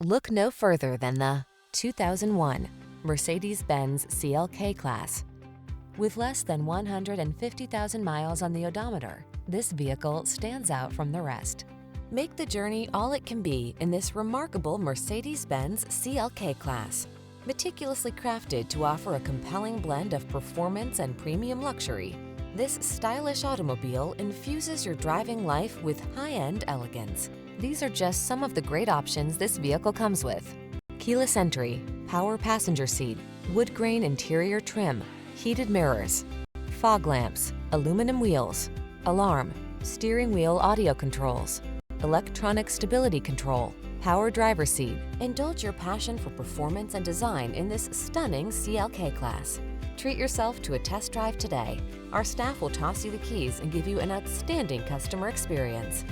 Look no further than the 2001 Mercedes-Benz CLK class. With less than 150,000 miles on the odometer, this vehicle stands out from the rest. Make the journey all it can be in this remarkable Mercedes-Benz CLK class. Meticulously crafted to offer a compelling blend of performance and premium luxury, this stylish automobile infuses your driving life with high-end elegance. These are just some of the great options this vehicle comes with: keyless entry, power passenger seat, wood grain interior trim, heated mirrors, fog lamps, aluminum wheels, alarm, steering wheel audio controls, electronic stability control, power driver seat. Indulge your passion for performance and design in this stunning CLK class. Treat yourself to a test drive today. Our staff will toss you the keys and give you an outstanding customer experience.